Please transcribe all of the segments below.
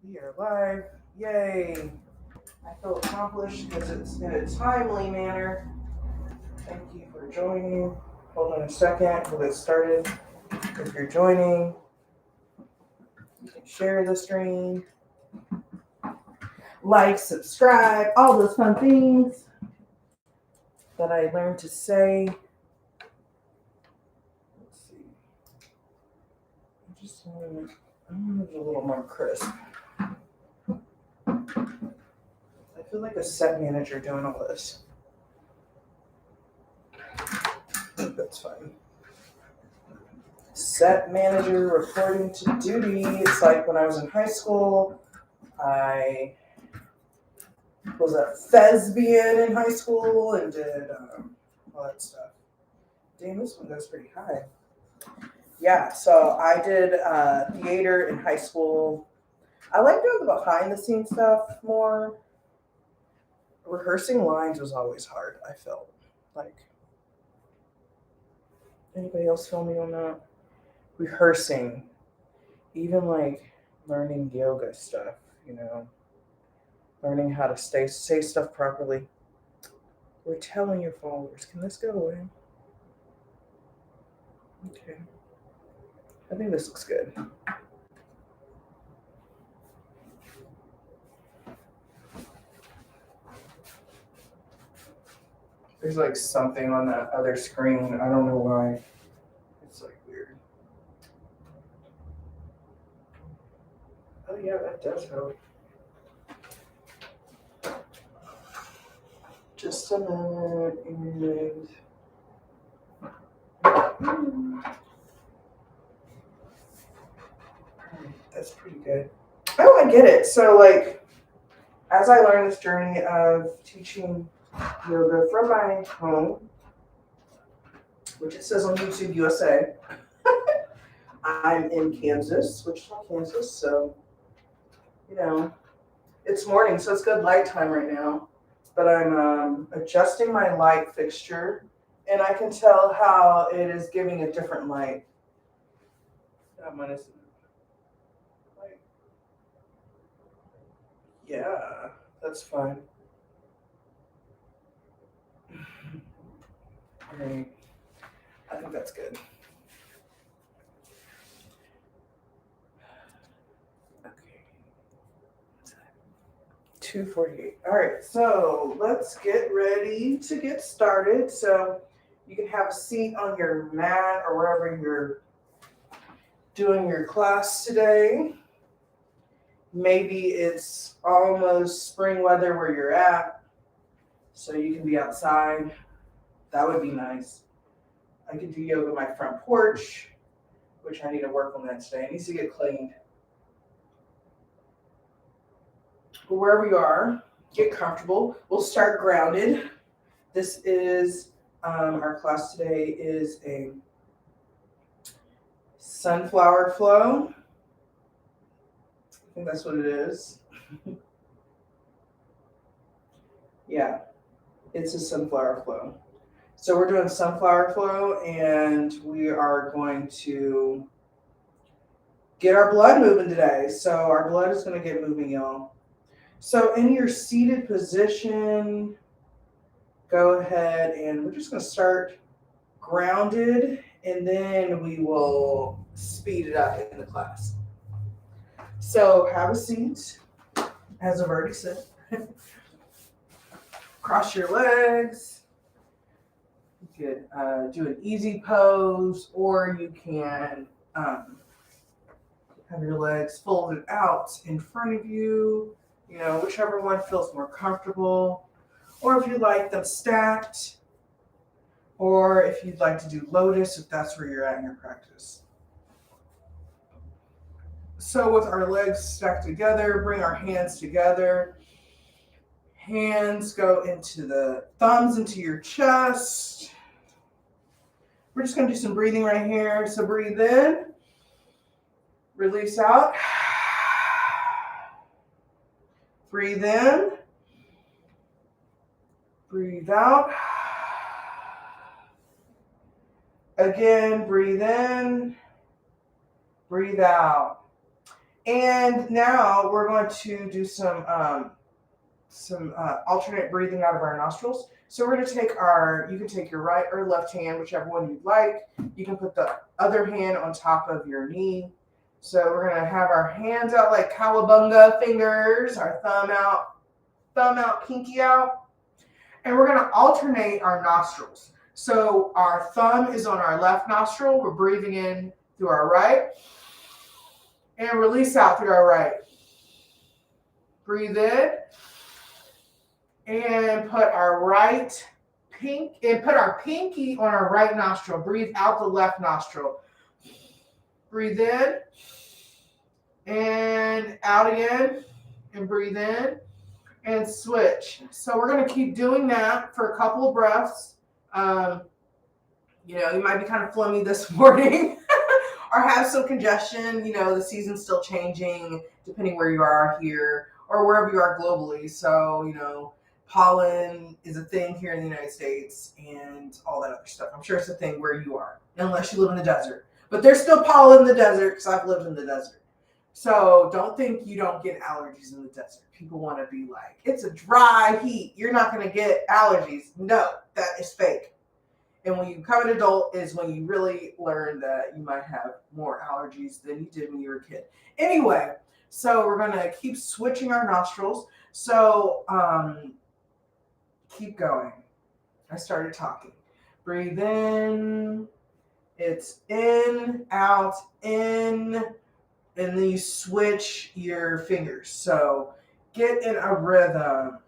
We are live. Yay. I feel accomplished because it's in a timely manner. Thank you for joining. Hold on a second. We'll get started. If you're joining, you can share the stream, like, subscribe, all those fun things that I learned to say. Let's see. I want it a little more crisp. I feel like a set manager doing all this. I think that's fine. Set manager reporting to duty. It's like when I was in high school, I was a thespian in high school and did all that stuff. Damn, this one goes pretty high. Yeah, so I did theater in high school. I like doing the behind the scenes stuff more. Rehearsing lines was always hard, I felt. Like, anybody else feel me on that? Rehearsing, even like learning yoga stuff, learning how to say stuff properly. We're telling your followers. Can this go away? Okay. I think this looks good. There's like something on that other screen. I don't know why. It's like weird. Oh yeah, that does help. Just a minute and that's pretty good. Oh, I get it. So like as I learned this journey of teaching yoga from my home, which it says on YouTube USA. I'm in Kansas, Wichita, Kansas, so it's morning, so it's good light time right now. But I'm adjusting my light fixture, and I can tell how it is giving a different light. That one is light. Yeah, that's fine. All right, I think that's good. Okay. 2:48. All right, so let's get ready to get started. So you can have a seat on your mat or wherever you're doing your class today. Maybe it's almost spring weather where you're at, so you can be outside. That would be nice. I could do yoga on my front porch, which I need to work on that today. It needs to get cleaned. But wherever you are, get comfortable. We'll start grounded. This is our class today is a Sunflower Flow. I think that's what it is. Yeah, it's a Sunflower Flow. So we're doing Sunflower Flow, and we are going to get our blood moving today. So our blood is going to get moving, y'all. So in your seated position, go ahead and we're just going to start grounded, and then we will speed it up in the class. So have a seat, as I've already said. Cross your legs. You could do an easy pose, or you can have your legs folded out in front of you, whichever one feels more comfortable. Or if you like them stacked, or if you'd like to do lotus, if that's where you're at in your practice. So with our legs stacked together, bring our hands together. Hands go into the thumbs into your chest. We're just going to do some breathing right here. So breathe in, release out. Breathe in, breathe out. Again, breathe in, breathe out. And now we're going to do some alternate breathing out of our nostrils. So we're going to take you can take your right or left hand, whichever one you'd like. You can put the other hand on top of your knee. So we're going to have our hands out like cowabunga fingers, our thumb out, pinky out. And we're going to alternate our nostrils. So our thumb is on our left nostril. We're breathing in through our right and release out through our right. Breathe in and put our pinky on our right nostril. Breathe out the left nostril. Breathe in and out again, and breathe in and switch. So we're going to keep doing that for a couple of breaths. You might be kind of phlegmy this morning or have some congestion. The season's still changing depending where you are here or wherever you are globally. So, pollen is a thing here in the United States and all that other stuff. I'm sure it's a thing where you are, unless you live in the desert. But there's still pollen in the desert because I've lived in the desert. So don't think you don't get allergies in the desert. People want to be like, it's a dry heat. You're not going to get allergies. No, that is fake. And when you become an adult is when you really learn that you might have more allergies than you did when you were a kid. Anyway, so we're going to keep switching our nostrils. So keep going. I started talking. Breathe in. It's in, out, in, and then you switch your fingers. So get in a rhythm.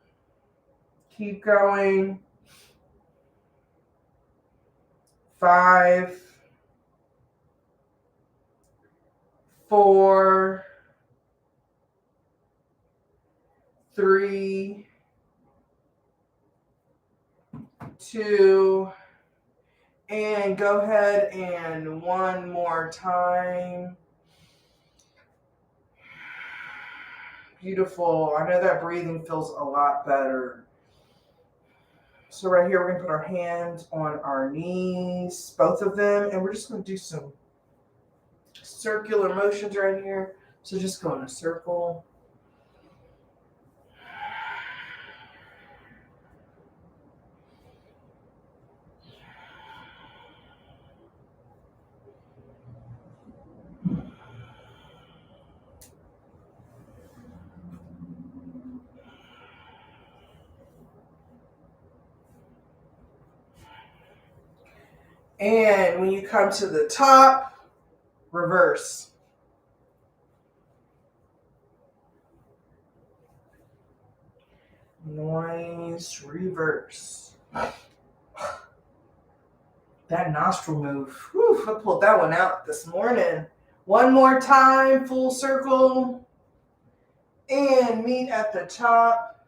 Keep going. 5, 4, 3, 2, and go ahead and one more time. Beautiful. I know that breathing feels a lot better. So right here, we're going to put our hands on our knees, both of them, and we're just going to do some circular motions right here. So just go in a circle. And when you come to the top, reverse. Nice reverse. That nostril move. Whew, I pulled that one out this morning. One more time, full circle. And meet at the top.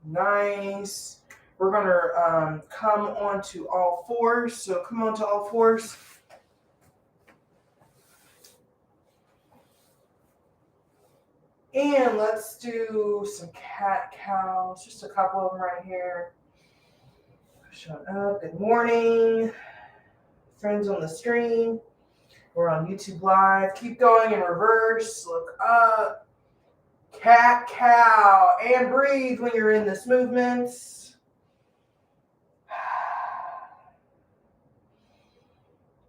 Nice. We're going to come onto all fours. So come onto all fours. And let's do some cat-cows. Just a couple of them right here. Shut up. Good morning, friends on the stream. We're on YouTube Live. Keep going in reverse. Look up. Cat-cow. And breathe when you're in this movement.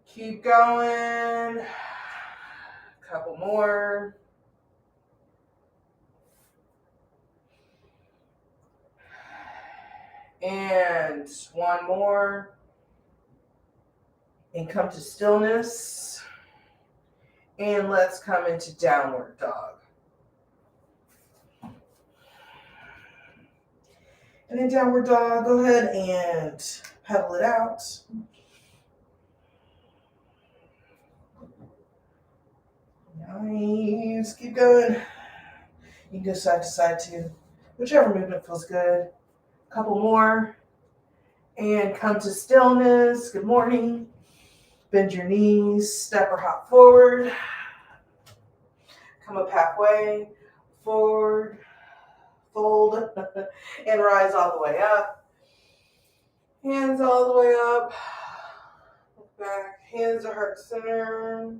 Keep going. Couple more. And one more. And come to stillness. And let's come into downward dog. And in downward dog, go ahead and pedal it out. Nice. Keep going. You can go side to side too. Whichever movement feels good. A couple more. And come to stillness. Good morning. Bend your knees. Step or hop forward. Come up halfway. Forward. Fold. And rise all the way up. Hands all the way up. Look back. Hands to heart center.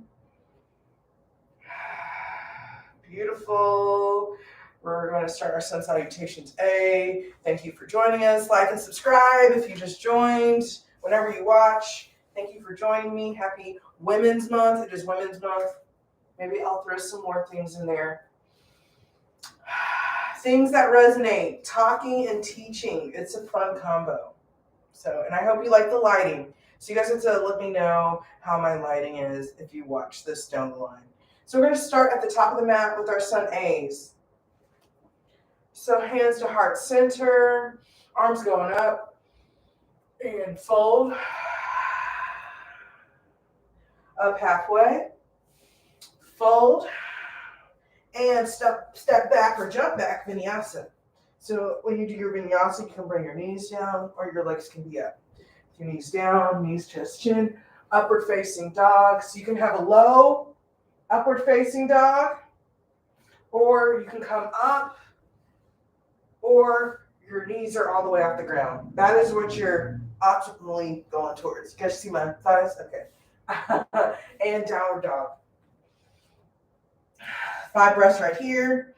Beautiful. We're going to start our sun salutations. Thank you for joining us. Like and subscribe if you just joined. Whenever you watch, thank you for joining me. Happy Women's Month. It is Women's Month. Maybe I'll throw some more things in there. Things that resonate, talking and teaching. It's a fun combo. So, and I hope you like the lighting. So you guys have to let me know how my lighting is if you watch this down the line. So we're going to start at the top of the mat with our sun A's. So hands to heart center, arms going up, and fold. Up halfway, fold. And step back or jump back, vinyasa. So when you do your vinyasa, you can bring your knees down or your legs can be up. Your knees down, knees, chest, chin, upward facing dog. So you can have a low upward facing dog, or you can come up, or your knees are all the way off the ground. That is what you're optimally going towards. You guys see my thighs? Okay. And downward dog. 5 breaths right here.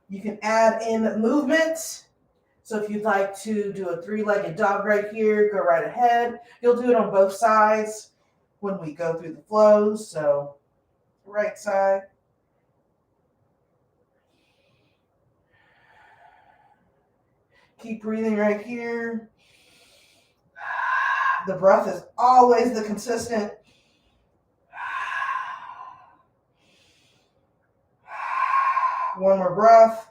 You can add in movement. So if you'd like to do a 3-legged dog right here, go right ahead. You'll do it on both sides when we go through the flows. So right side. Keep breathing right here. The breath is always the consistent. One more breath.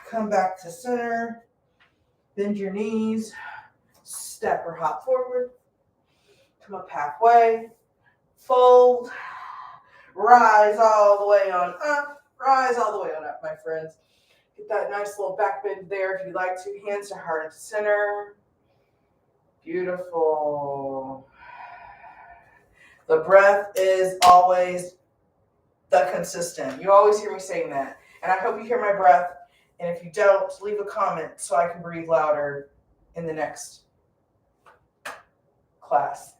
Come back to center. Bend your knees. Step or hop forward. Come up halfway. Fold. Rise all the way on up. Rise all the way on up, my friends. Get that nice little back bend there if you'd like to. Hands to heart at center. Beautiful. The breath is always the consistent. You always hear me saying that. And I hope you hear my breath. And if you don't, leave a comment so I can breathe louder in the next class.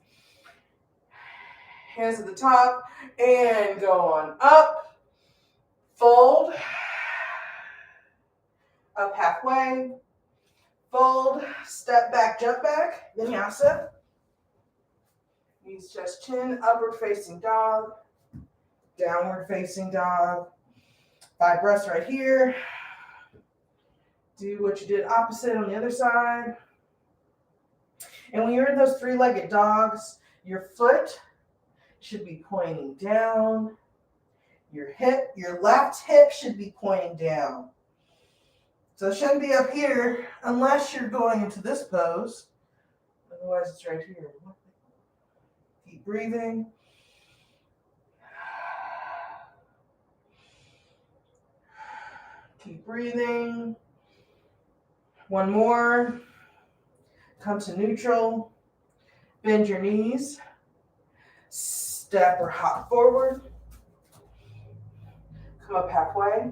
Hands at the top and go on up. Fold. Up halfway. Fold. Step back, jump back. Vinyasa. Knees, chest, chin. Upward facing dog. Downward facing dog. 5 breaths right here. Do what you did opposite on the other side. And when you're in those 3-legged dogs, your foot should be pointing down. Your left hip should be pointing down. So it shouldn't be up here unless you're going into this pose. Otherwise, it's right here. Keep breathing. Keep breathing. One more. Come to neutral. Bend your knees. Step or hop forward. Come up halfway.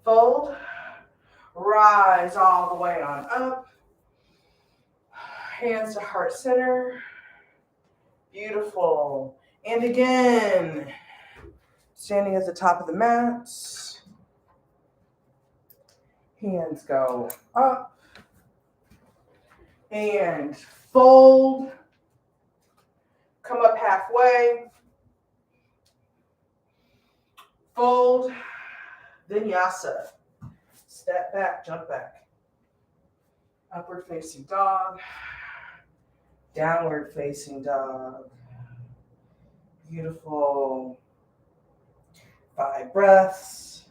Fold. Rise all the way on up. Hands to heart center. Beautiful. And again, standing at the top of the mat. Hands go up and fold. Come up halfway. Fold. Vinyasa. Step back, jump back. Upward facing dog. Downward facing dog. Beautiful. 5 breaths.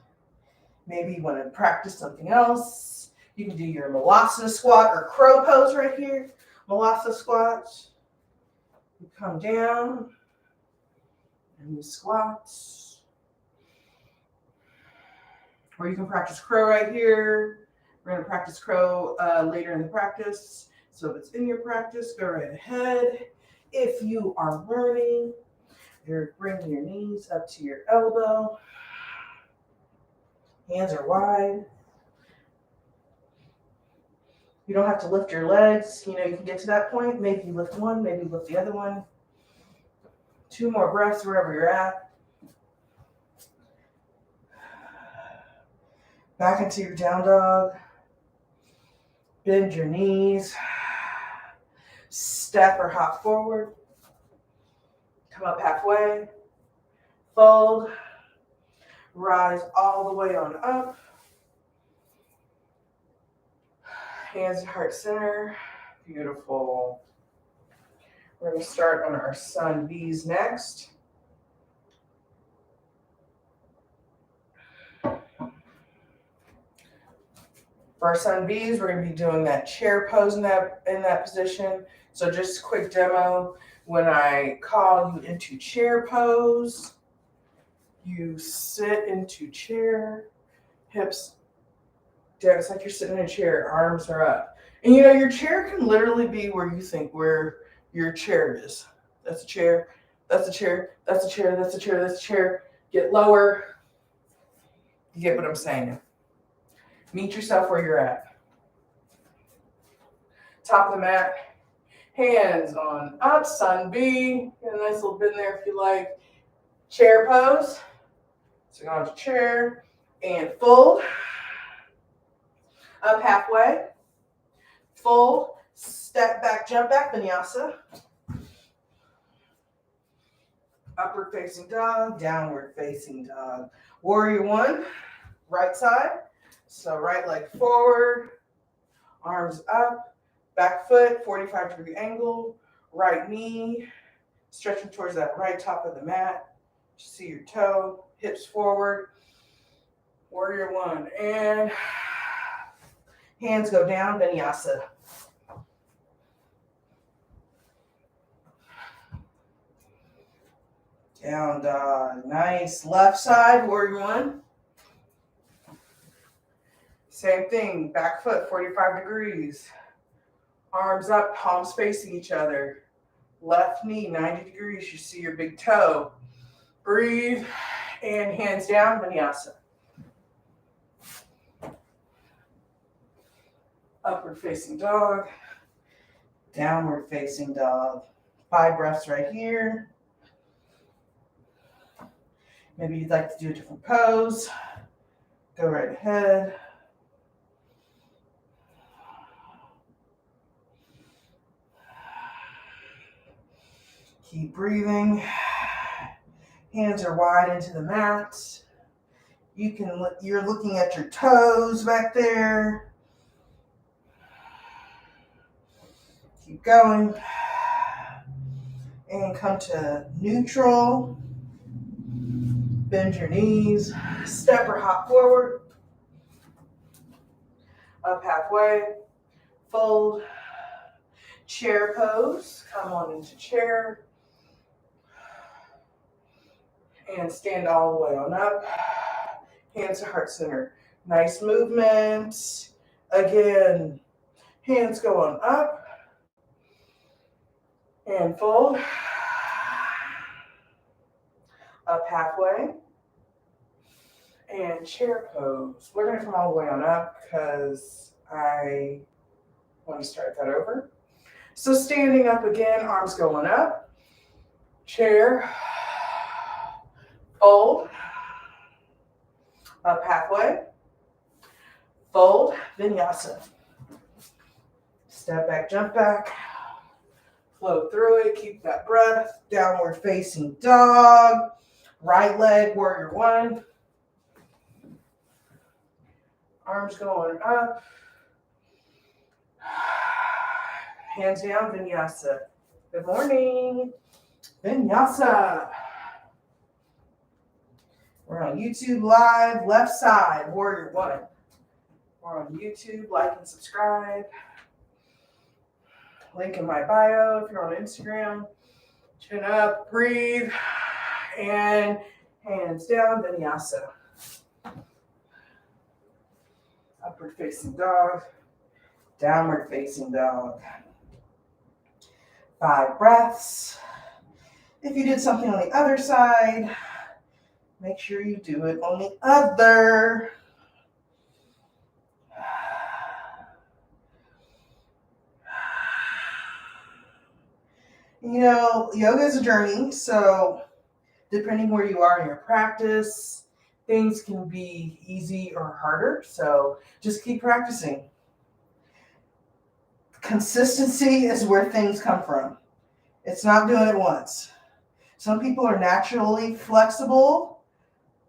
Maybe you want to practice something else. You can do your Malasana squat or crow pose right here. Malasana squat. You come down and you squat. Or you can practice crow right here. We're going to practice crow later in the practice. So if it's in your practice, go right ahead. If you are learning, you're bringing your knees up to your elbow. Hands are wide. You don't have to lift your legs. You can get to that point. Maybe you lift one, maybe you lift the other one. 2 more breaths wherever you're at. Back into your down dog. Bend your knees. Step or hop forward. Come up halfway. Fold. Rise all the way on up. Hands to heart center. Beautiful. We're going to start on our sun V's next. For our sun V's, we're going to be doing that chair pose in that position. So just a quick demo. When I call you into chair pose, you sit into chair, hips down. It's like you're sitting in a chair, arms are up. And you know, your chair can literally be where you think where your chair is. That's a chair, that's a chair, that's a chair, that's a chair, that's a chair. Get lower. You get what I'm saying. Meet yourself where you're at. Top of the mat, hands on up, sun B. Get a nice little bend there if you like. Chair pose. So go onto chair and fold. Up halfway. Fold. Step back, jump back, vinyasa. Upward facing dog, downward facing dog. Warrior one, right side. So right leg forward, arms up, back foot, 45-degree angle, right knee, stretching towards that right top of the mat. See your toe, hips forward. Warrior one, and hands go down, vinyasa. Down dog, nice. Left side, warrior one. Same thing, back foot, 45 degrees. Arms up, palms facing each other. Left knee, 90 degrees. You see your big toe. Breathe, and hands down, vinyasa. Upward facing dog. Downward facing dog. 5 breaths right here. Maybe you'd like to do a different pose. Go right ahead. Keep breathing. Hands are wide into the mat. You're looking at your toes back there. Keep going. And come to neutral. Bend your knees. Step or hop forward. Up halfway. Fold. Chair pose. Come on into chair. And stand all the way on up. Hands to heart center. Nice movement. Again, hands go on up. And fold. Up halfway. And chair pose. We're going to come all the way on up because I want to start that over. So standing up again, arms going up. Chair. Fold. Up halfway. Fold. Vinyasa. Step back, jump back. Flow through it. Keep that breath. Downward facing dog. Right leg, warrior one. Arms going up. Hands down, vinyasa. Good morning. Vinyasa. We're on YouTube Live, left side, warrior one. We're on YouTube, like and subscribe. Link in my bio if you're on Instagram. Chin up, breathe, and hands down, vinyasa. Upward facing dog, downward facing dog. 5 breaths. If you did something on the other side, make sure you do it on the other. You know, yoga is a journey, so depending where you are in your practice, things can be easy or harder. So just keep practicing. Consistency is where things come from. It's not doing it once. Some people are naturally flexible.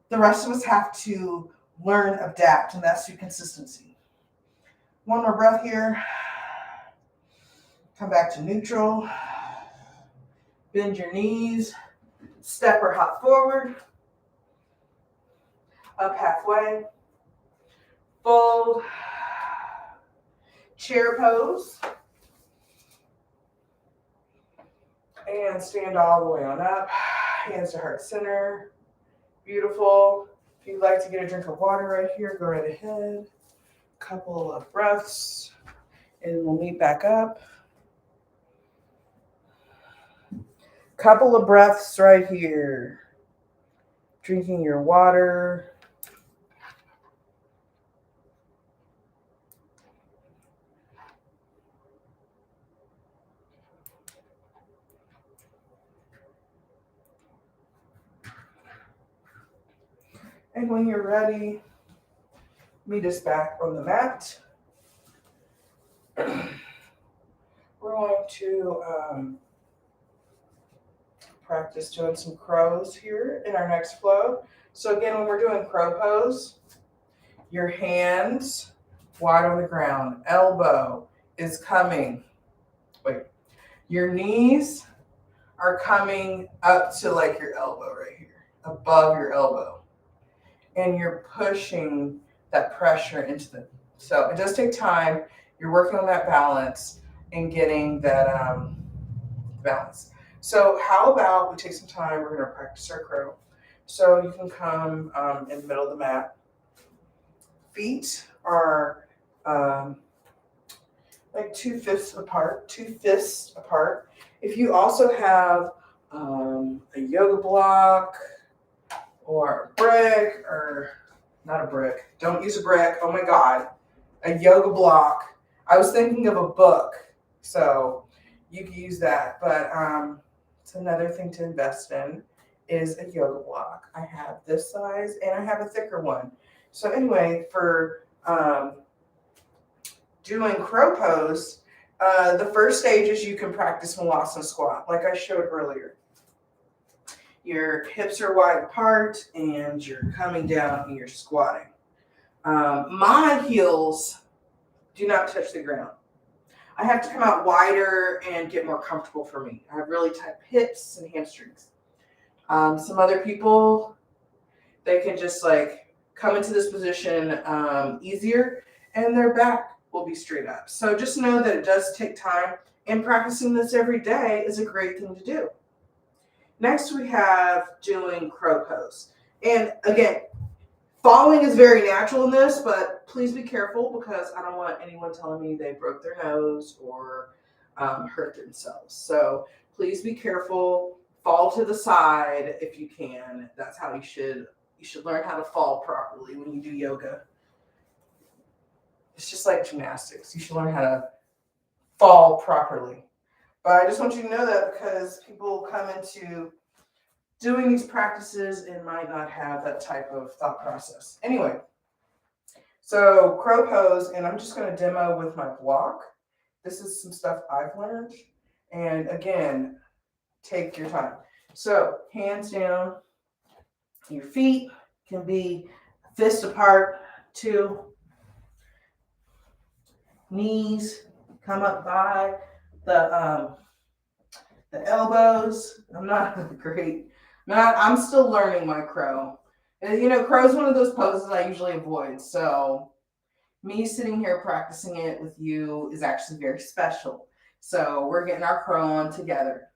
The rest of us have to learn, adapt, and that's through consistency. One more breath here. Come back to neutral. Bend your knees. Step or hop forward. Up halfway. Fold. Chair pose. And stand all the way on up. Hands to heart center. Beautiful. If you'd like to get a drink of water right here, go right ahead. Couple of breaths. And we'll meet back up. Couple of breaths right here. Drinking your water. And when you're ready, meet us back on the mat. We're going to practice doing some crows here in our next flow. So again, when we're doing crow pose, your hands wide on the ground, elbow is coming. Your knees are coming up to like your elbow right here, above your elbow. And you're pushing that pressure into the, so it does take time. You're working on that balance and getting that balance. So how about we take some time, we're gonna practice our crow. So you can come in the middle of the mat. Feet are like 2 fists apart. If you also have a yoga block or a brick, or not a brick, don't use a brick, oh my God, a yoga block. I was thinking of a book, so you can use that, but it's another thing to invest in is a yoga block. I have this size and I have a thicker one. So anyway, for doing crow pose, the first stage is you can practice Vinyasa squat, like I showed earlier. Your hips are wide apart and you're coming down and you're squatting. My heels do not touch the ground. I have to come out wider and get more comfortable for me. I have really tight hips and hamstrings. Some other people, they can just like come into this position easier and their back will be straight up. So just know that it does take time, and practicing this every day is a great thing to do. Next we have doing crow pose. And again, falling is very natural in this, but please be careful because I don't want anyone telling me they broke their nose or hurt themselves. So please be careful. Fall to the side if you can. That's how you should learn how to fall properly when you do yoga. It's just like gymnastics. You should learn how to fall properly. But I just want you to know that because people come into doing these practices and might not have that type of thought process. Anyway, so crow pose, and I'm just going to demo with my block. This is some stuff I've learned. And again, take your time. So hands down, your feet can be fist apart, 2. Knees come up by the elbows. I'm not great. I'm still learning my crow. And, crow is one of those poses I usually avoid. So me sitting here practicing it with you is actually very special. So we're getting our crow on together.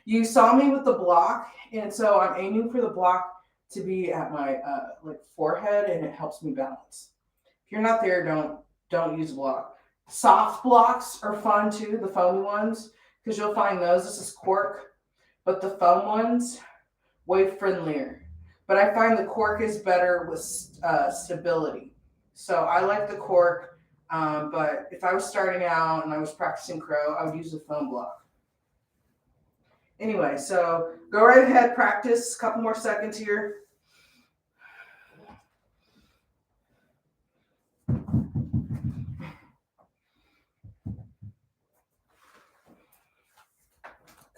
You saw me with the block, and so I'm aiming for the block to be at my forehead, and it helps me balance. If you're not there, don't use a block. Soft blocks are fun too, the foamy ones, because you'll find those. This is cork, but the foam ones, way friendlier. But I find the cork is better with stability. So I like the cork, but if I was starting out and I was practicing crow, I would use the foam block. Anyway, so go right ahead, practice. A couple more seconds here.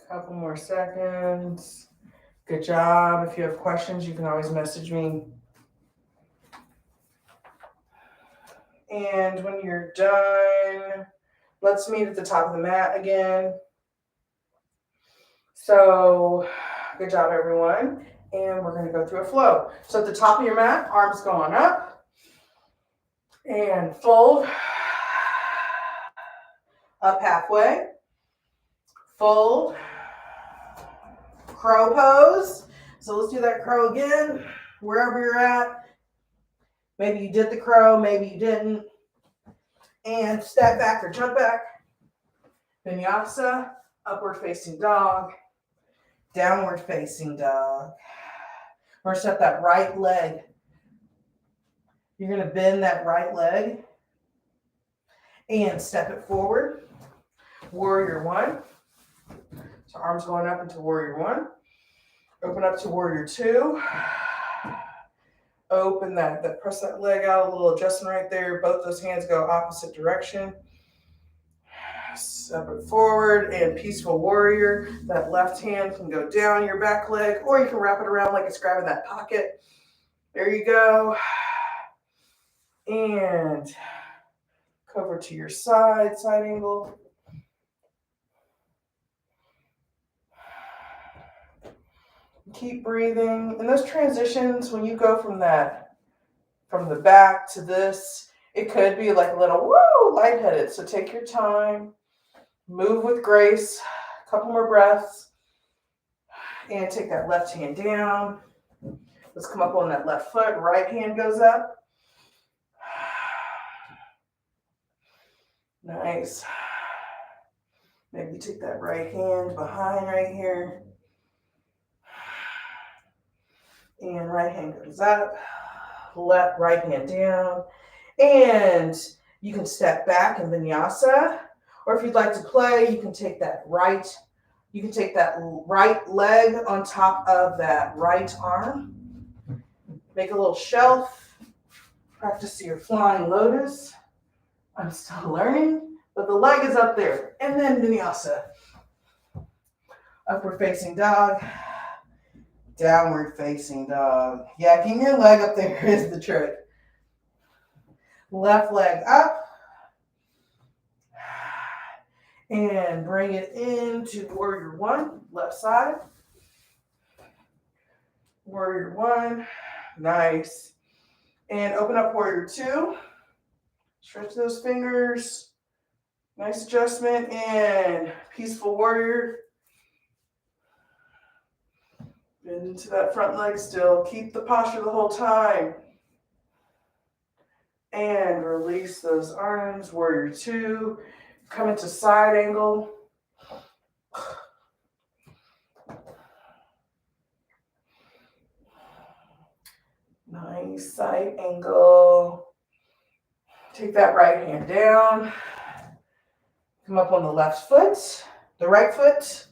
Couple more seconds. Good job. If you have questions, you can always message me. And when you're done, let's meet at the top of the mat again. So, good job, everyone. And we're going to go through a flow. So, at the top of your mat, arms going up. And fold. Up halfway. Fold. Crow pose. So, let's do that crow again. Wherever you're at. Maybe you did the crow, maybe you didn't. And step back or jump back. Vinyasa, upward facing dog, downward facing dog. We're gonna step that right leg. You're gonna bend that right leg and step it forward. Warrior one. So arms going up into warrior one. Open up to warrior two. Open that, press that leg out, a little adjustment right there. Both those hands go opposite direction. Step it forward and peaceful warrior. That left hand can go down your back leg, or you can wrap it around like it's grabbing that pocket. There you go. And cover to your side angle. Keep breathing. And those transitions, when you go from the back to this, it could be like a little woo, lightheaded. So take your time, move with grace, a couple more breaths, and take that left hand down. Let's come up on that left foot. Right hand goes up. Nice. Maybe take that right hand behind right here. And right hand goes up. Left, right hand down. And you can step back in vinyasa. Or if you'd like to play, you can take that right leg on top of that right arm. Make a little shelf. Practice your flying lotus. I'm still learning, but the leg is up there. And then vinyasa. Upward facing dog. Downward facing dog. Yeah, keeping your leg up there is the trick. Left leg up. And bring it into warrior one, left side. Warrior one. Nice. And open up warrior two. Stretch those fingers. Nice adjustment. And peaceful warrior. Bend into that front leg still. Keep the posture the whole time. And release those arms. Warrior two. Come into side angle. Nice side angle. Take that right hand down. Come up on the left foot, the right foot.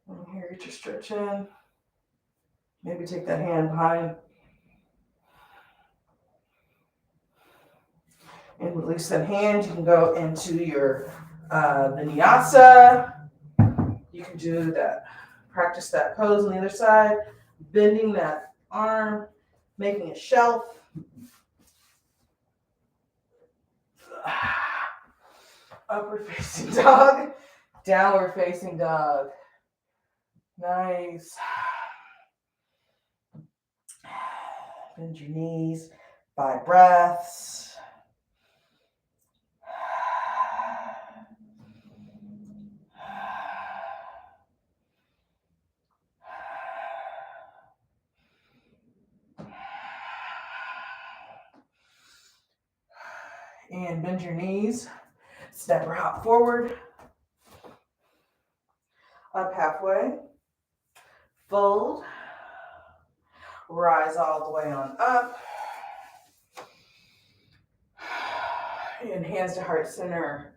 And here, get your stretch in. Maybe take that hand behind. And release that hand. You can go into your vinyasa. You can do that. Practice that pose on the other side. Bending that arm. Making a shelf. Upward facing dog. Downward facing dog. Nice. Bend your knees. 5 breaths. And bend your knees. Step or hop forward. Up halfway. Fold. Rise all the way on up. And hands to heart center.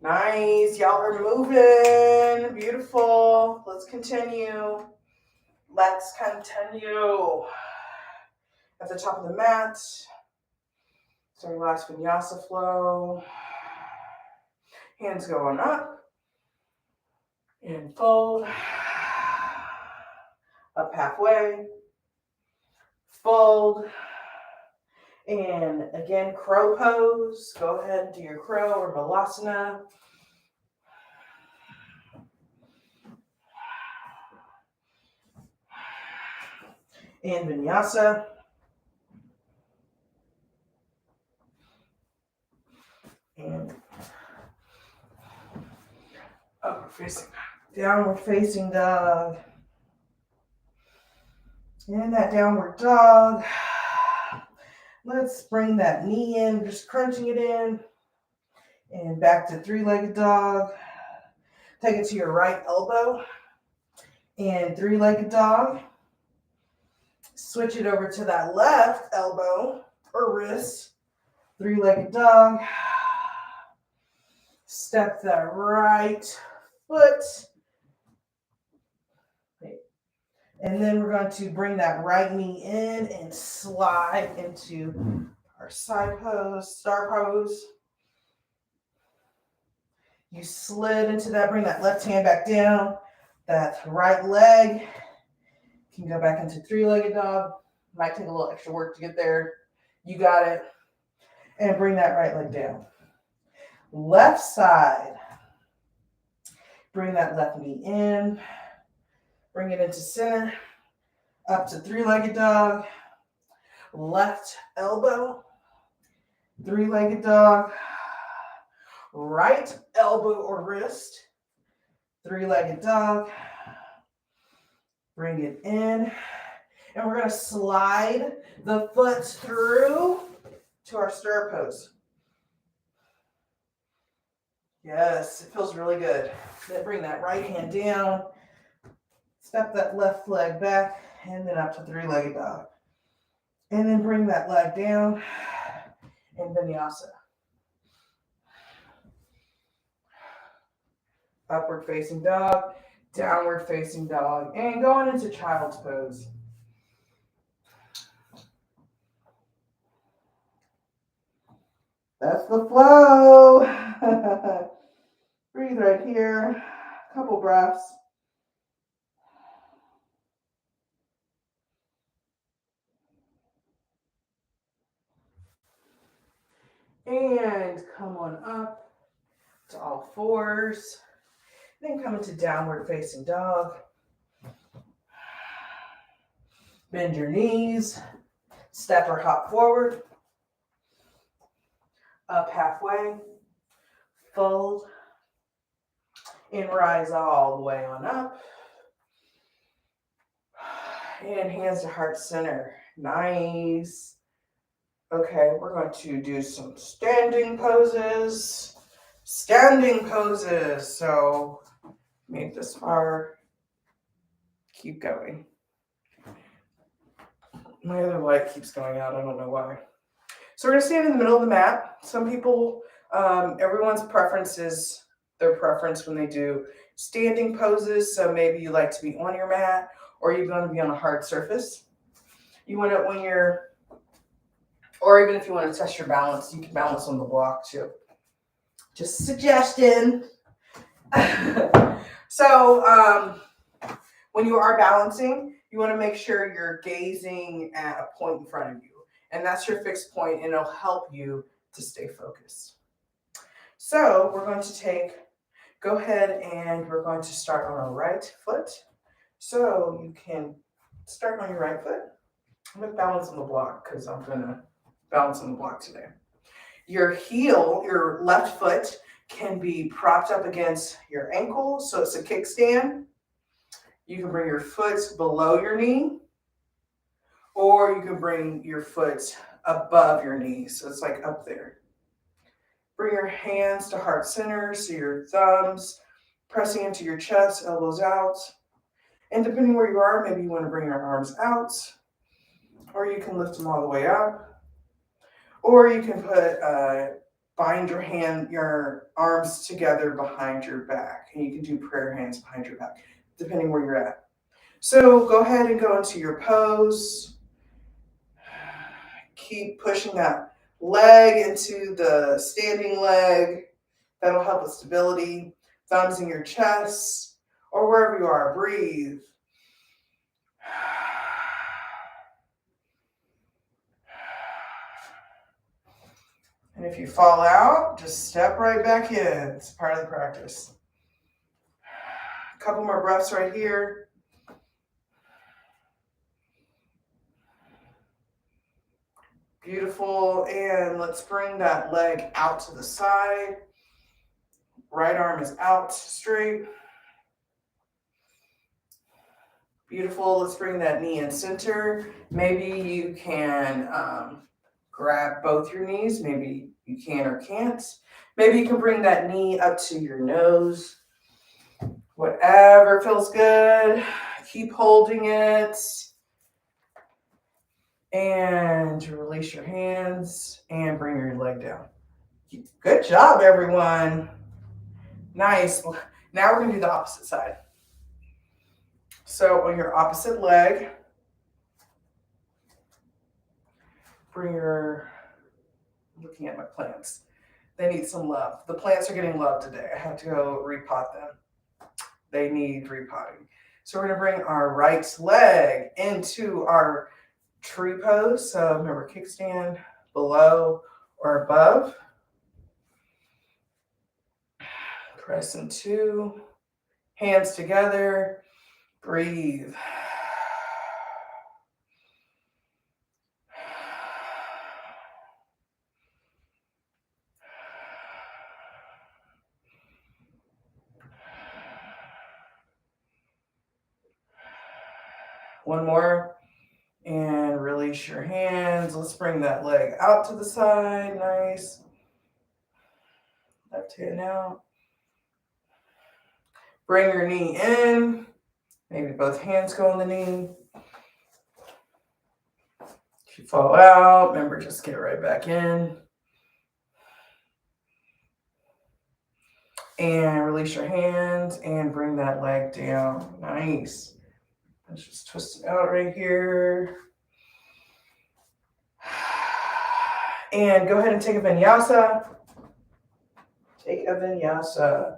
Nice. Y'all are moving. Beautiful. Let's continue. Let's continue. At the top of the mat. So last vinyasa flow. Hands going up. And fold. Up halfway. Fold. And again, crow pose. Go ahead and do your crow or balasana. And vinyasa. And upward facing, downward facing dog. And that downward dog. Let's bring that knee in, just crunching it in. And back to three-legged dog. Take it to your right elbow. And three-legged dog. Switch it over to that left elbow or wrist. Three-legged dog. Step that right foot. And then we're going to bring that right knee in and slide into our side pose, star pose. You slid into that, bring that left hand back down. That right leg can go back into three-legged dog. Might take a little extra work to get there. You got it. And bring that right leg down. Left side. Bring that left knee in. Bring it into center. Up to three-legged dog. Left elbow. Three-legged dog. Right elbow or wrist. Three-legged dog. Bring it in. And we're going to slide the foot through to our stirrup pose. Yes, it feels really good. Then bring that right hand down. Step that left leg back and then up to three-legged dog. And then bring that leg down in vinyasa. Upward facing dog, downward facing dog, and going into child's pose. That's the flow. Breathe right here. Couple breaths. And come on up to all fours. Then come into downward facing dog. Bend your knees. Step or hop forward. Up halfway. Fold. And rise all the way on up. And hands to heart center. Nice. Okay, we're going to do some standing poses. Standing poses. So made this far. Keep going. My other light keeps going out. I don't know why. So we're going to stand in the middle of the mat. Some people, everyone's preference is their preference when they do standing poses. So maybe you like to be on your mat or you're going to be on a hard surface. You want it when you're, or even if you want to test your balance, you can balance on the block too. Just a suggestion. So when you are balancing, you want to make sure you're gazing at a point in front of you. And that's your fixed point, and it'll help you to stay focused. So we're going to go ahead and we're going to start on our right foot. So you can start on your right foot. I'm going to balance on the block because I'm going to balance on the block today. Your heel, your left foot, can be propped up against your ankle. So it's a kickstand. You can bring your foot below your knee, or you can bring your foot above your knee. So it's like up there. Bring your hands to heart center. So your thumbs pressing into your chest, elbows out. And depending where you are, maybe you want to bring your arms out, or you can lift them all the way up. Or you can bind your arms together behind your back. And you can do prayer hands behind your back, depending where you're at. So go ahead and go into your pose. Keep pushing that leg into the standing leg. That'll help with stability. Thumbs in your chest. or wherever you are, breathe. And if you fall out, just step right back in. It's part of the practice. A couple more breaths right here. Beautiful. And let's bring that leg out to the side. Right arm is out straight. Beautiful. Let's bring that knee in center. Maybe you can grab both your knees. Maybe you can or can't. Maybe you can bring that knee up to your nose. Whatever feels good. Keep holding it. And release your hands and bring your leg down. Good job, everyone. Nice. Now we're going to do the opposite side. So on your opposite leg, looking at my plants. They need some love. The plants are getting love today. I have to go repot them. They need repotting. So we're going to bring our right leg into our tree pose. So remember, kickstand below or above. Press into, hands together, breathe. One more. And release your hands. Let's bring that leg out to the side. Nice. Left hand out. Bring your knee in. Maybe both hands go on the knee. If you fall out, remember, just get right back in. And release your hands and bring that leg down. Nice. Let's just twist it out right here. And go ahead and take a vinyasa. Take a vinyasa.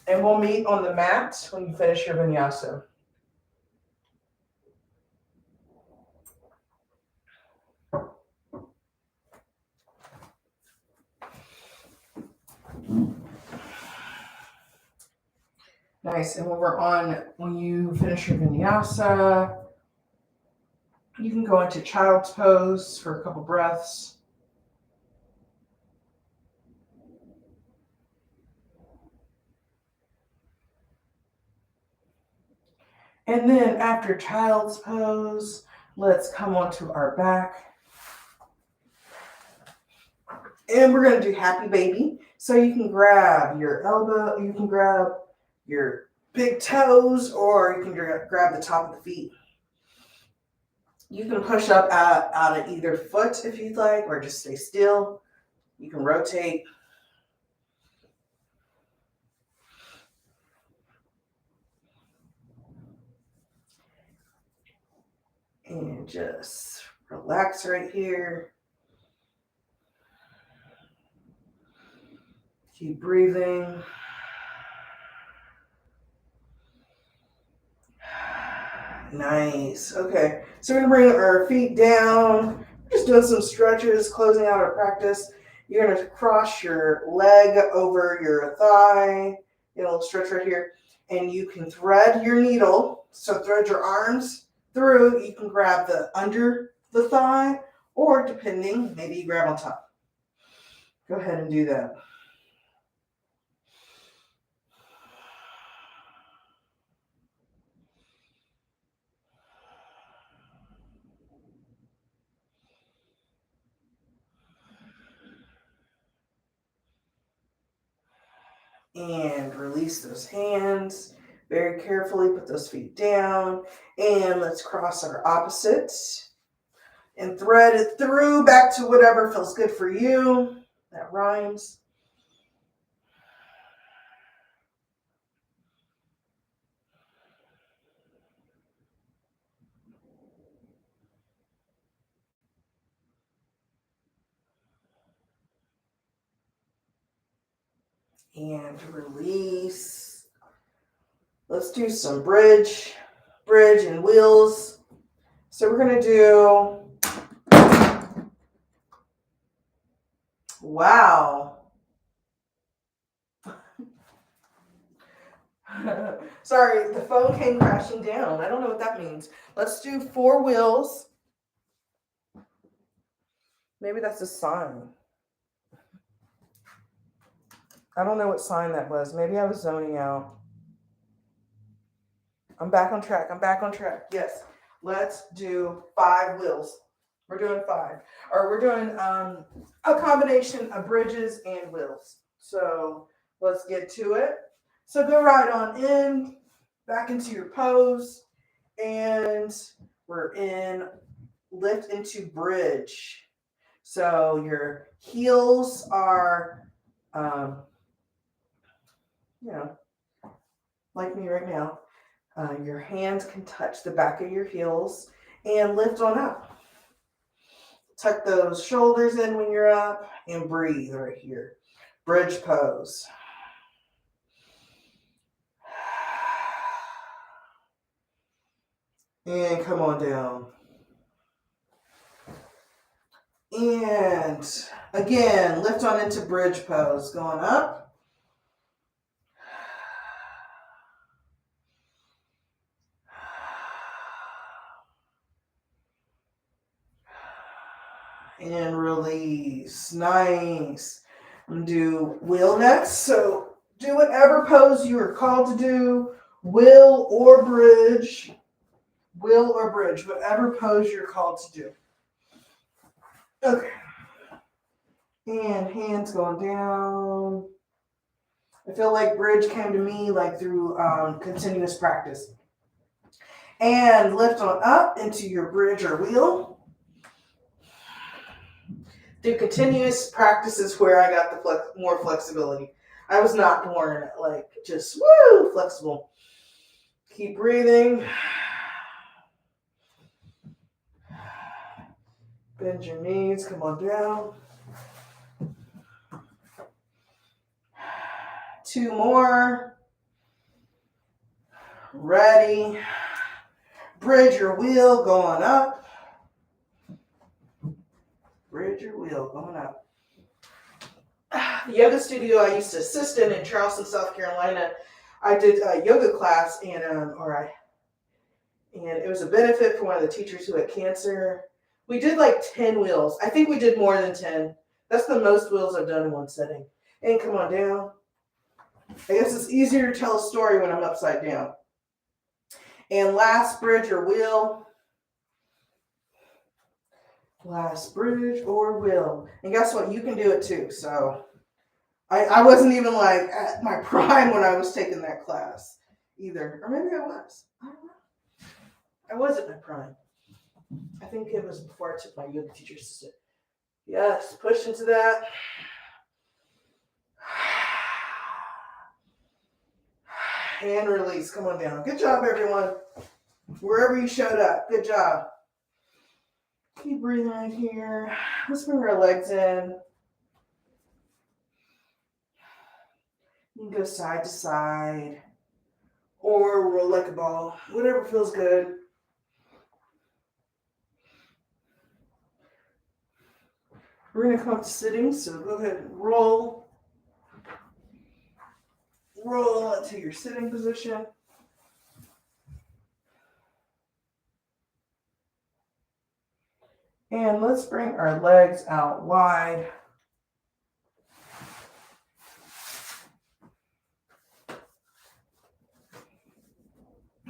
And we'll meet on the mat when you finish your vinyasa. Nice. And when you finish your vinyasa, you can go into child's pose for a couple breaths. And then after child's pose, let's come onto our back. And we're going to do happy baby. So you can grab your elbow, you can grab your big toes, or you can grab the top of the feet. You can push up out of either foot if you'd like, or just stay still. You can rotate. And just relax right here. Keep breathing. Nice. Okay. So we're going to bring our feet down. Just doing some stretches, closing out our practice. You're going to cross your leg over your thigh. Get a little stretch right here. And you can thread your needle. So thread your arms through. You can grab the under the thigh, or depending, maybe you grab on top. Go ahead and do that. And release those hands. Very carefully put those feet down. And let's cross our opposites. And thread it through back to whatever feels good for you. That rhymes. And release. Let's do some bridge and wheels. So we're going to do, wow. Sorry, the phone came crashing down. I don't know what that means. Let's do 4 wheels. Maybe that's a sign. I don't know what sign that was. Maybe I was zoning out. I'm back on track. Yes. Let's do 5 wheels. We're doing 5. Or we're doing a combination of bridges and wheels. So let's get to it. So go right on in, back into your pose. And we're in lift into bridge. So your heels are, like me right now. Your hands can touch the back of your heels and lift on up. Tuck those shoulders in when you're up and breathe right here. Bridge pose. And come on down. And again, lift on into bridge pose. Going up. And release. Nice. I'm going to do wheel next. So do whatever pose you are called to do. Wheel or bridge. Wheel or bridge. Whatever pose you're called to do. Okay. And hands going down. I feel like bridge came to me like through continuous practice. And lift on up into your bridge or wheel. Through continuous practices where I got the more flexibility. I was not born like just woo flexible. Keep breathing. Bend your knees. Come on down. 2 more. Ready. Bridge your wheel going up. Bridge your wheel going up. The yoga studio I used to assist in Charleston, South Carolina, I did a yoga class and it was a benefit for one of the teachers who had cancer. We did like 10 wheels. I think we did more than 10. That's the most wheels I've done in one setting. And come on down. I guess it's easier to tell a story when I'm upside down. And last bridge or wheel. Last bridge or wheel. And guess what? You can do it too. So I wasn't even like at my prime when I was taking that class either. Or maybe I was. I don't know. I was at my prime. I think it was before I took my yoga teacher assistant. Yes, push into that. And release. Come on down. Good job, everyone. Wherever you showed up. Good job. Keep breathing right here. Let's bring our legs in. You can go side to side or roll like a ball. Whatever feels good. We're going to come up to sitting, so go ahead and roll. Roll into your sitting position. And let's bring our legs out wide.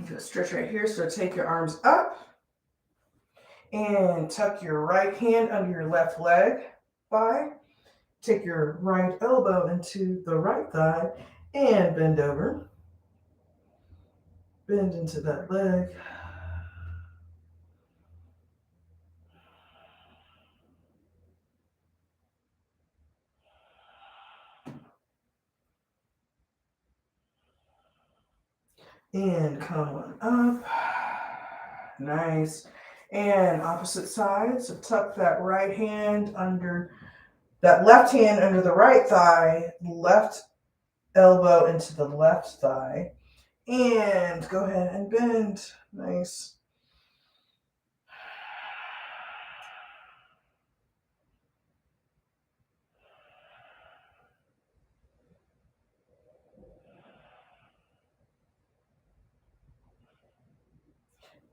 Go stretch right here. So take your arms up and tuck your right hand under your left leg thigh. Take your right elbow into the right thigh and bend over. Bend into that leg. And come on up. Nice. And opposite side. So tuck that right hand under, that left hand under the right thigh, left elbow into the left thigh, And go ahead and bend. Nice.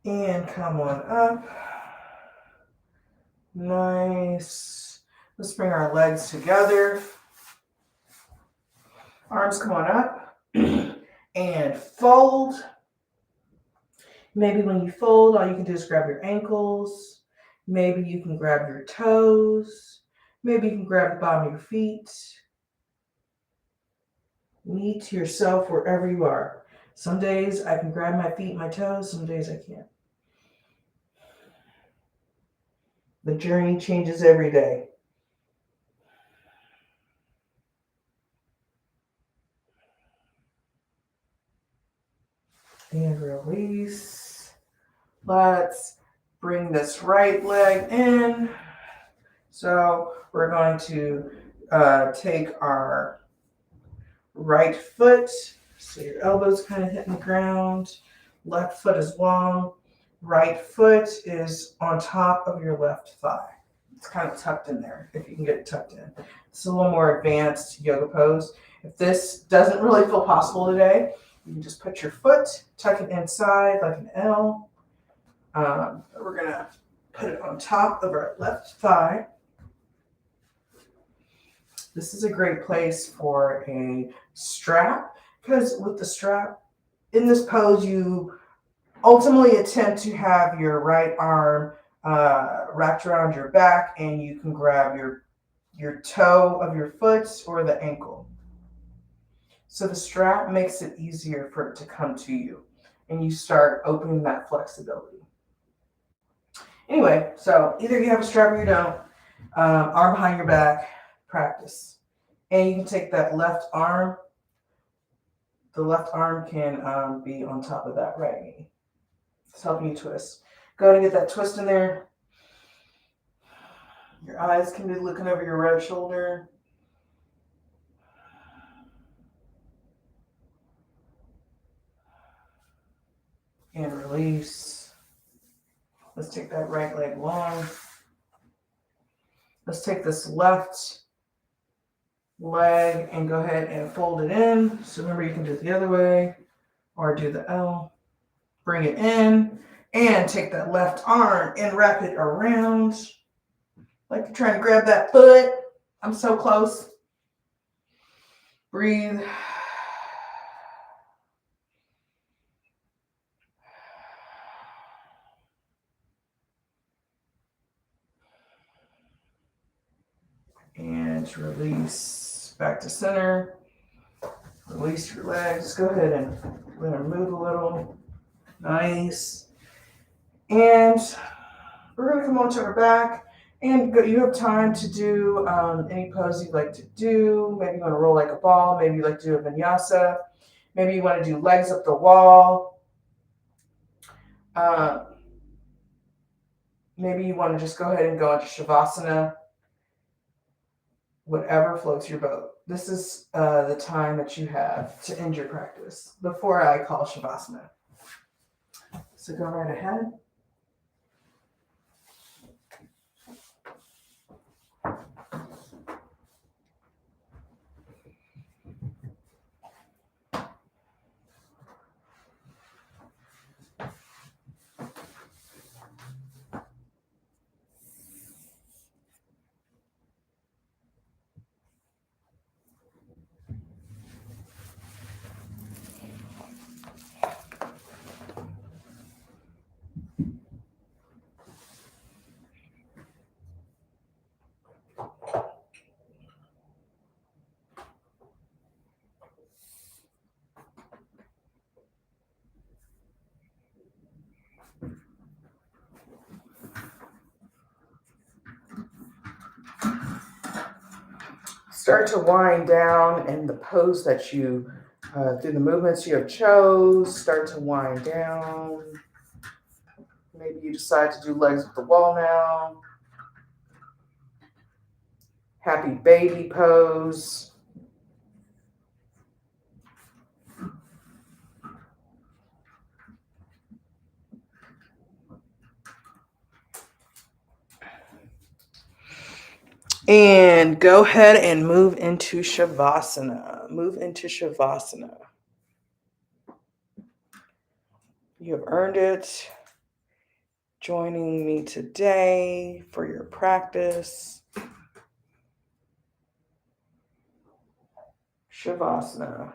And come on up. Nice. Let's bring our legs together. Arms come on up. And fold. Maybe when you fold, all you can do is grab your ankles. Maybe you can grab your toes. Maybe you can grab the bottom of your feet. Meet yourself wherever you are. Some days I can grab my feet, my toes. Some days I can't. The journey changes every day. And release. Let's bring this right leg in. So we're going to take our right foot, so your elbow's kind of hitting the ground. Left foot is long. Right foot is on top of your left thigh. It's kind of tucked in there, if you can get it tucked in. It's a little more advanced yoga pose. If this doesn't really feel possible today, you can just put your foot, tuck it inside like an L. We're going to put it on top of our left thigh. This is a great place for a strap, because with the strap, in this pose, you ultimately attempt to have your right arm wrapped around your back, and you can grab your toe of your foot or the ankle. So the strap makes it easier for it to come to you, and you start opening that flexibility. Anyway, so either you have a strap or you don't. Arm behind your back, practice. And you can take that left arm. The left arm can be on top of that right knee. It's helping you twist. Go ahead and get that twist in there. Your eyes can be looking over your right shoulder. And release. Let's take that right leg long. Let's take this left leg and go ahead and fold it in. So remember, you can do it the other way or do the L. Bring it in and take that left arm and wrap it around. Like you're trying to grab that foot. I'm so close. Breathe. And release back to center. Release your legs. Go ahead and let them move a little. Nice. And we're going to come onto our back. And you have time to do any pose you'd like to do. Maybe you want to roll like a ball. Maybe you like to do a vinyasa. Maybe you want to do legs up the wall. Maybe you want to just go ahead and go into Shavasana. Whatever floats your boat. This is the time that you have to end your practice before I call Shavasana. So go right ahead. Start to wind down in the pose that you, through the movements you have chose, start to wind down. Maybe you decide to do legs up the wall now. Happy baby pose. And go ahead and move into Shavasana. Move into Shavasana. You have earned it. Joining me today for your practice. Shavasana.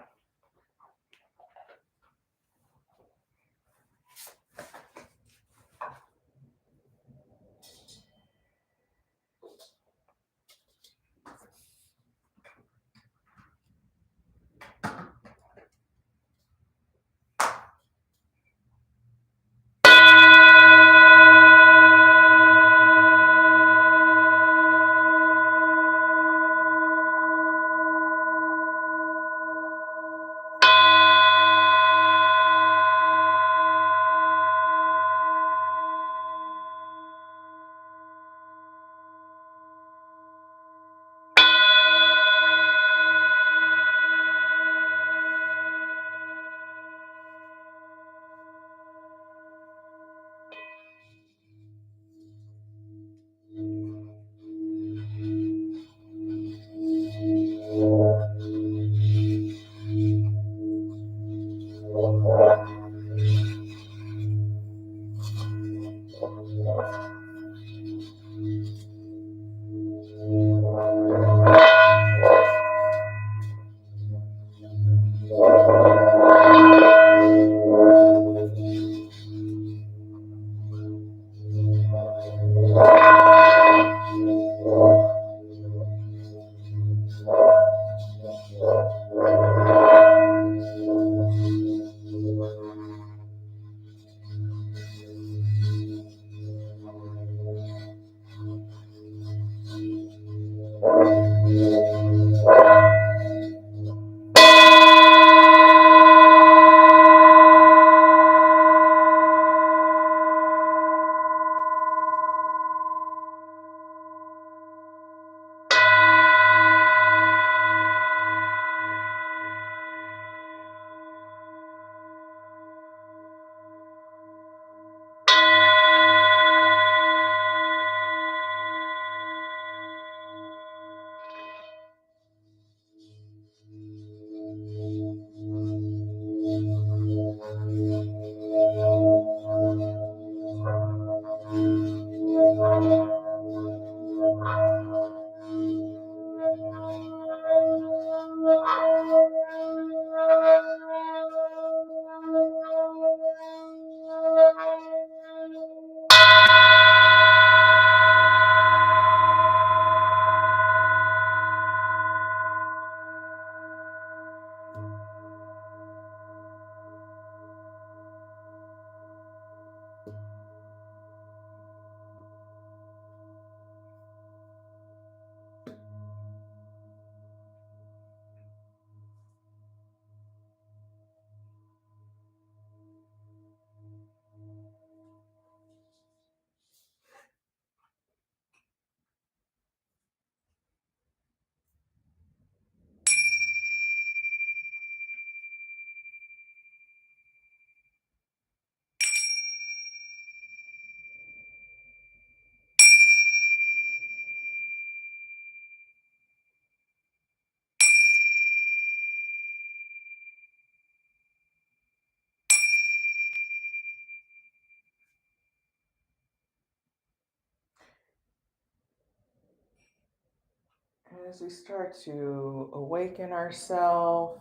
And as we start to awaken ourselves,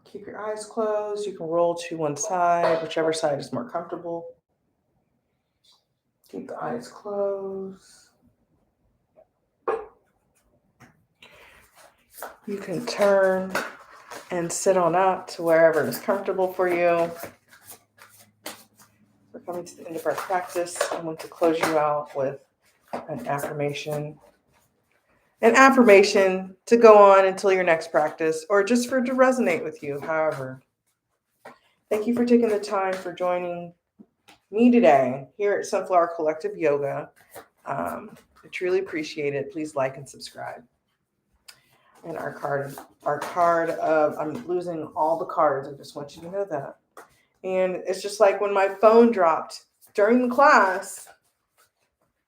keep your eyes closed. You can roll to one side, whichever side is more comfortable. Keep the eyes closed. You can turn and sit on up to wherever is comfortable for you. We're coming to the end of our practice. I want to close you out with an affirmation. An affirmation to go on until your next practice, or just for it to resonate with you, however. Thank you for taking the time for joining me today here at Sunflower Collective Yoga. I truly appreciate it. Please like and subscribe. And our card of, I'm losing all the cards. I just want you to know that. And it's just like when my phone dropped during the class,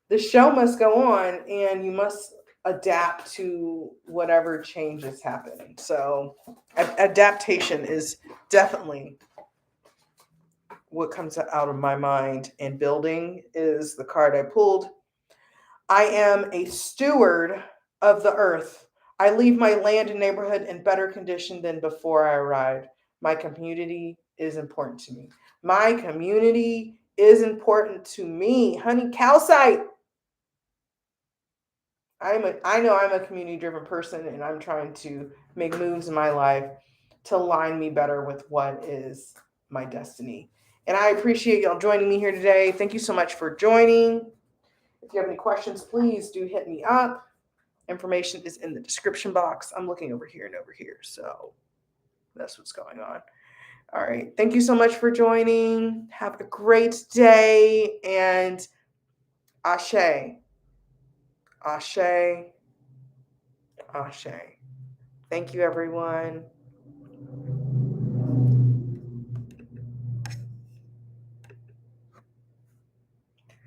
the show must go on and you must adapt to whatever change is happening. So adaptation is definitely what comes out of my mind, and building is the card I pulled. I am a steward of the earth. I leave my land and neighborhood in better condition than before I arrived. My community is important to me. My community is important to me. Honey, calcite. I know I'm a community driven person, and I'm trying to make moves in my life to align me better with what is my destiny. And I appreciate y'all joining me here today. Thank you so much for joining. If you have any questions, please do hit me up. Information is in the description box. I'm looking over here and over here, so that's what's going on. All right. Thank you so much for joining. Have a great day, and ashe, ashe, ashe. Thank you, everyone.